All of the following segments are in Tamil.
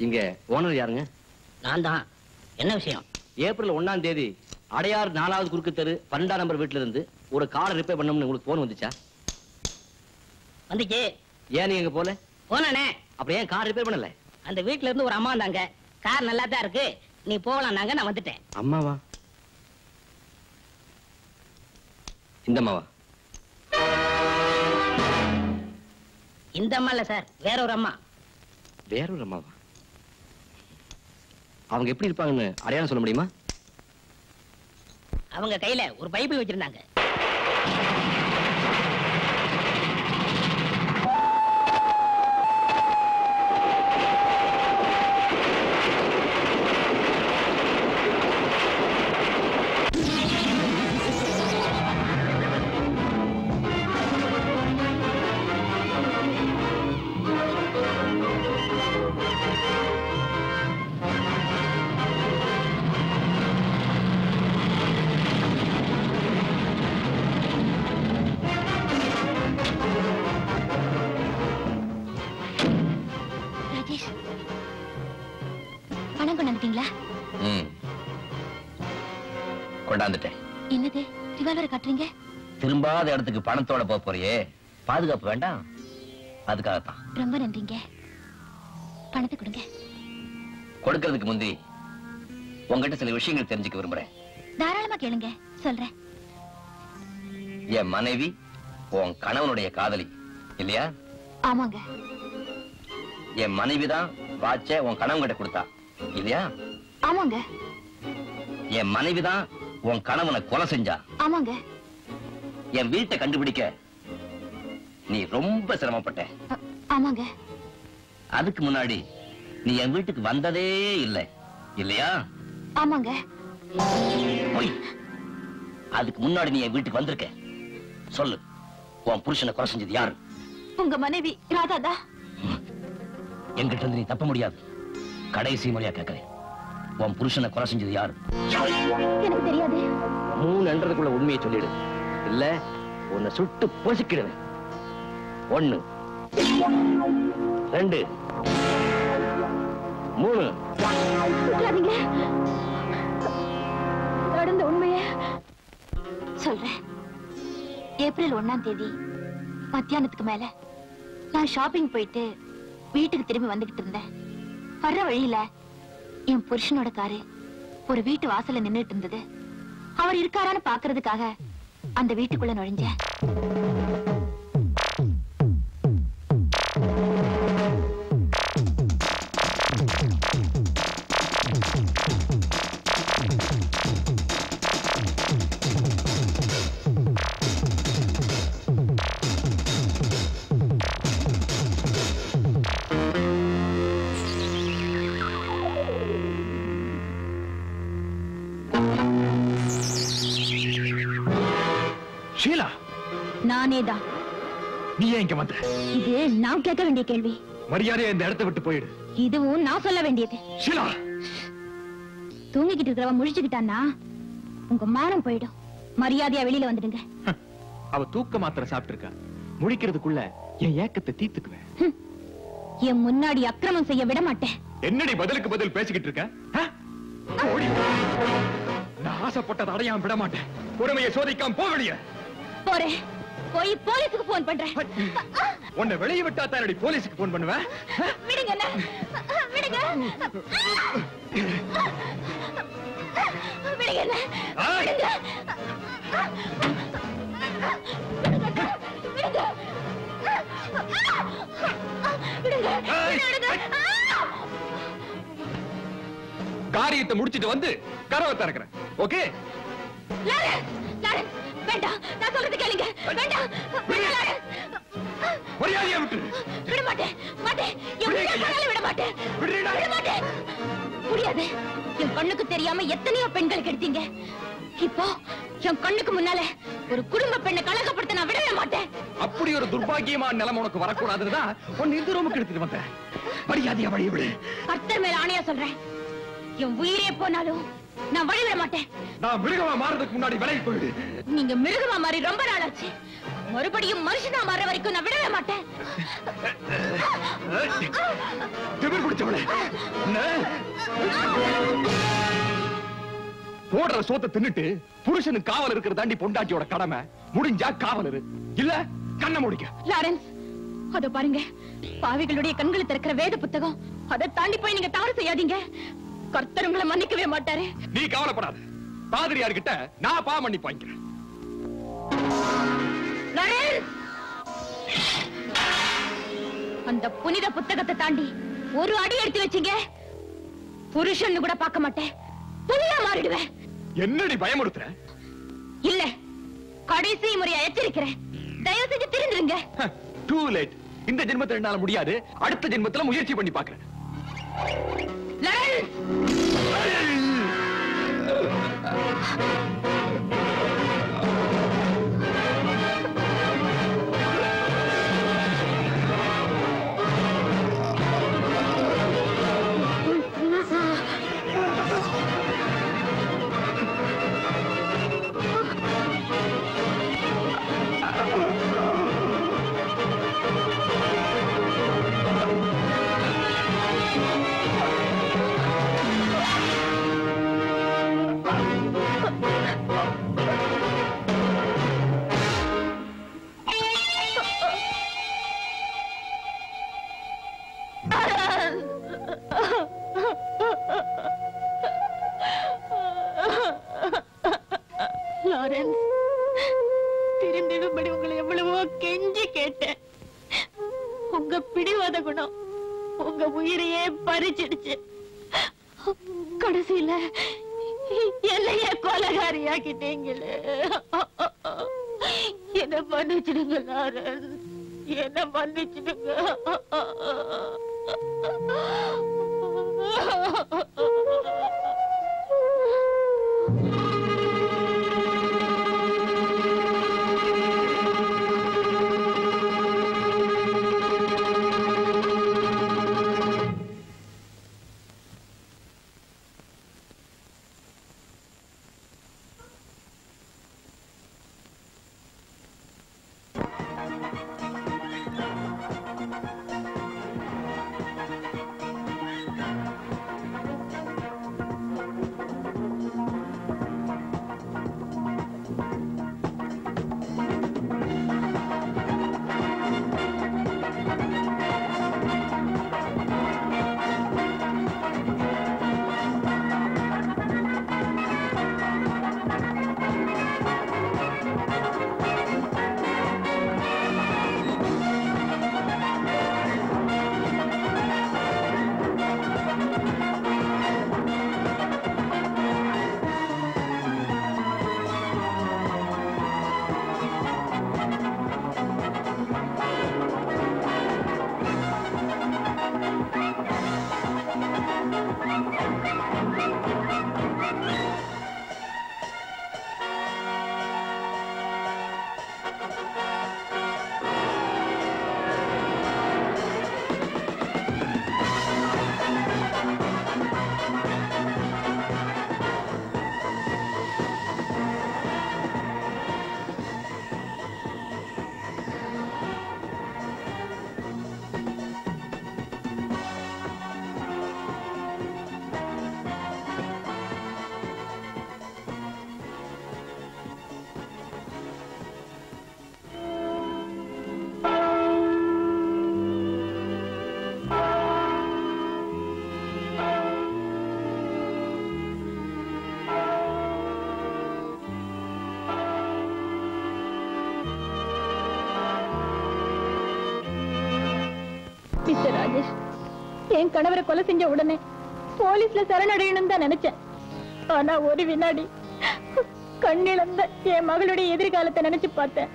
இங்க ஓனர் யாருங்க? நான் தான். என்ன விஷயம்? ஏப்ரல் 1ஆம் தேதி அடையார் 4வது குறுக்கு தெரு 12ஆம் நம்பர் வீட்டுல இருந்து ஒரு காரை ரிப்பேர் பண்ணணும்னு உங்களுக்கு போன் வந்துச்சா? வந்துச்சு. ஏன் நீங்க எங்க போல? போனே. அப்படி ஏன் கார் ரிப்பேர் பண்ணல? அந்த வீட்டுல இருந்து ஒரு அம்மா வந்தாங்க. கார் நல்லா தான் இருக்கு, நீ போகலாம் நாங்க. நான் வந்துட்டேன். அம்மாவா? இந்த அம்மாவா? இந்த அம்மா இல்ல சார், வேற ஒரு அம்மா. வேற ஒரு அம்மாவா? அவங்க எப்படி இருப்பாங்கன்னு அடையாளம் சொல்ல முடியுமா? அவங்க கையில ஒரு பைபிள் வச்சிருந்தாங்க. கொண்டாந்துட்டேன். என்னது ரிவால்வரை காட்டுறீங்க? திரும்பாத இடத்துக்கு பணத்தோட போறியே, பாதுகாப்பு வேண்டாம், அதுக்காகத்தான். ரொம்ப நன்றிங்க. பணத்தை கொடுங்க. கொடுக்கிறதுக்கு முந்தி உங்ககிட்ட சில விஷயங்கள் தெரிஞ்சுக்க விரும்புறேன். தாராளமா கேளுங்க, சொல்றேன். என் மனைவி உன் கணவனுடைய காதலி இல்லையா? ஆமாங்க. என் மனைவிதான் வாட்ச உன் கணவன் கிட்ட கொடுத்தா இல்லையா? ஆமாங்க. என் மனைவிதான் உன் கணவனை கொலை செஞ்சா. ஆமாங்க. என் வீட்டை கண்டுபிடிக்க நீ ரொம்ப சிரமப்பட்ட. ஆமாங்க. அதுக்கு முன்னாடி நீ என் வீட்டுக்கு வந்ததே இல்லை இல்லையா? ஆமாங்க. அதுக்கு முன்னாடி நீ என் வீட்டுக்கு வந்திருக்க. சொல்லு, உன் புருஷனை கொலை செஞ்சது யாரு? உங்க மனைவி ராதாதா. என்கிட்ட இருந்து நீ தப்ப முடியாது. கடைசி முறையா கேட்கிறேன், உன் புருஷனை கொலை செஞ்சது யாரு? எனக்கு தெரியாது. 3 என்றதுக்குள்ள உண்மையை சொல்லிடு, இல்ல உன்னை சுட்டு பொசுக்கிடுவேன். 1 2 3. நடந்த உண்மையை சொல்றேன். ஏப்ரல் 1ஆம் தேதி மத்தியானத்துக்கு மேல நான் ஷாப்பிங் போயிட்டு வீட்டுக்கு திரும்பி வந்துகிட்டு இருந்தேன். வர்ற வழியில என் புருஷனோட காரு ஒரு வீட்டு வாசல்ல நின்னுட்டு இருந்தது. அவர் இருக்காரான்னு பாக்குறதுக்காக அந்த வீட்டுக்குள்ள நுழைஞ்சேன். ஷீலா, நானேதான். நீ ஏன் இங்க வந்த? இது நான் கேட்க வேண்டிய கேள்வி. மரியாதையா இந்த இடத்தை விட்டு போயிடு. இதுவும் நான் சொல்ல வேண்டியது. ஷீலா, தூங்கிக்கிட்டு இருக்கிறவ முழிச்சுக்கிட்டான்னா உங்க மானம் போயிடும். மரியாதையா வெளியில வந்துடுங்க. அவ தூக்க மாத்திரை சாப்பிட்டு இருக்கா. முழிக்கிறதுக்குள்ள என் ஏக்கத்தை தீர்த்துக்குவேன். என் முன்னாடி அக்கிரமம் செய்ய விட மாட்டேன். என்னடி பதிலுக்கு பதில் பேசிக்கிட்டு இருக்க? நான் ஆசைப்பட்டதை அடையாம விட மாட்டேன். பொறுமையை சோதிக்காம போ வெளியே. போறேன். போய் போலீஸுக்கு போன் பண்றேன். உன்னை வெளியே விட்டா தானடி போலீஸுக்கு போன் பண்ணுவேன். விடுங்க விடுங்க விடுங்க காரியத்தை முடிச்சிட்டு வந்து கதவை திறக்கிறேன். ஓகே? வேண்டாம், நான் சொல்றது கேளுங்க. வேண்டாம், மரியாதையா விட்டு. விட மாட்டேன், மாட்டேன். விட மாட்டேன், விட மாட்டேன். முடியாது. என் கண்ணுக்கு தெரியாம எத்தனையோ பெண்கள் கெடுத்தீங்க. இப்போ என் கண்ணுக்கு முன்னால ஒரு குடும்ப பெண்ணை கலங்கப்படுத்த நான் விடவே மாட்டேன். அப்படி ஒரு துர்பாகியமான நிலைமை உனக்கு வரக்கூடாதுதான் உன் இந்த ரூமுக்கு எடுத்துட்டு வந்தேன். மரியாதையா வழி விடு. கர்த்தர் மேல ஆணையா சொல்றேன், என் உயிரே போனாலும் நான் வழிவிட மாட்டேன். நான் மிருகமா மாறதுக்கு முன்னாடி விலகி போயிடு. நீங்க மிருகமா மாறி ரொம்ப நாள் ஆச்சு. மறுபடியும் மனுஷனா மாற வரைக்கும் நான் விடவே மாட்டேன். திமிர் பிடிச்சவளே, போடுற சோத்தை தின்னுட்டு புருஷனுக்கு காவல் இருக்கிற தாண்டி பொண்டாட்டியோட கடமை. முடிஞ்சா காவல் இரு, இல்ல கண்ணை முடிக்க. லாரன்ஸ், அதோ பாருங்க, பாவிகளுடைய கண்களை திறக்கிற வேத புத்தகம். அதை தாண்டி போய் நீங்க தவறு செய்யாதீங்க. கர்த்தர் உங்களை மன்னிக்கவே மாட்டாரு. நீ கவலைப்படாத, பாதிரியார்கிட்ட நான் பா மன்னிப்பு வாங்கிக்கிறேன். அந்த புனித புத்தகத்தை தாண்டி ஒரு அடி எடுத்து வச்சீங்க, புருஷன் கூட பார்க்க மாட்டேன், புனிதா மாறிடுவேன். என்னடி பயமுறுத்துற? இல்ல, கடைசி முறையா எச்சரிக்கிறேன், தயவு செஞ்சு திருந்துருங்க. Too late. இந்த ஜென்மத்துல என்னால முடியாது, அடுத்த ஜென்மத்துல முயற்சி பண்ணி பாக்குறேன். லாரன்ஸ், திரும்பிடும்படி உங்களை எவ்வளவோ கெஞ்சி கேட்டேன். உங்க பிடிவாத குணம் உங்க உயிரையே பறிச்சிடுச்சு. கடைசியில என்னைய கொலைகாரியாக்கிட்டீங்களே. என்ன மன்னிச்சிடுங்க லாரன்ஸ், என்ன மன்னிச்சிடுங்க. மிஸ்டர் ராஜேஷ், என் கணவரை கொலை செஞ்ச உடனே போலீஸ்ல சரணடையணும் தான் நினைச்சேன். ஆனா ஒரு வினாடி கண்ணிழந்த என் மகளுடைய எதிர்காலத்தை நினைச்சு பார்த்தேன்.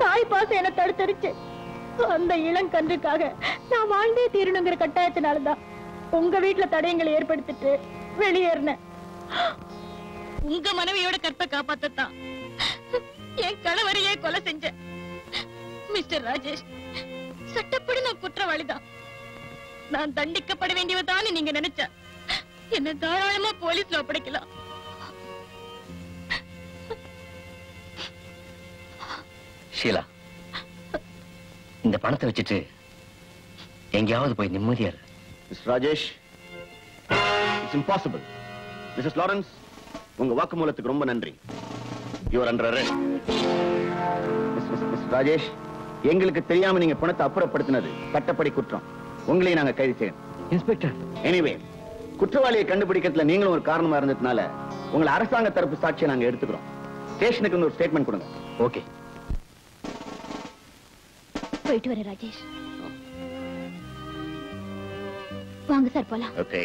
தாய் பாசம் என்ன தடுத்தரிச்சு அந்த இளங்கன்றுக்காக நான் வாழ்ந்தே தீரணுங்கிற கட்டாயத்தினாலதான் உங்க வீட்டுல தடயங்களை ஏற்படுத்திட்டு வெளியேறினேன். உங்க மனைவியோட கற்பை காப்பாத்தான் என் கணவரையே கொலை செஞ்சேன். மிஸ்டர் ராஜேஷ், சட்டப்படி நான் குற்றவாளிதான். நான் தண்டிக்கப்பட வேண்டியவதான்னு நீங்க நினைச்சா என்ன தாராளமா போலீஸ்ல ஒப்படைக்கலாம். ஷீலா, இந்த பணத்தை வச்சுட்டு எங்கேயாவது போய் நிம்மதியா இரு. Mr Rajesh, it's impossible. Mrs Lawrence, உங்க வாக்குமூலத்துக்கு ரொம்ப நன்றி. You're under arrest. Mr Rajesh, எங்களுக்கு தெரியாம நீங்க பணத்தை அப்புறப்படுத்தினது சட்டப்படி குற்றம். உங்களையும் நாங்க கைது செய்யணும். இன்ஸ்பெக்டர், எனிவே, குற்றவாளியை கண்டுபிடிக்கிறதுல நீங்களும் ஒரு காரணமா இருந்ததுனால உங்களை அரசாங்க தரப்பு சாட்சியை நாங்க எடுத்துக்கிறோம். ஸ்டேஷனுக்கு ஒரு ஸ்டேட்மெண்ட் கொடுங்க. ஓகே. போயிட்டு வரேன் ராஜேஷ். வாங்க சார் போலாம். ஓகே.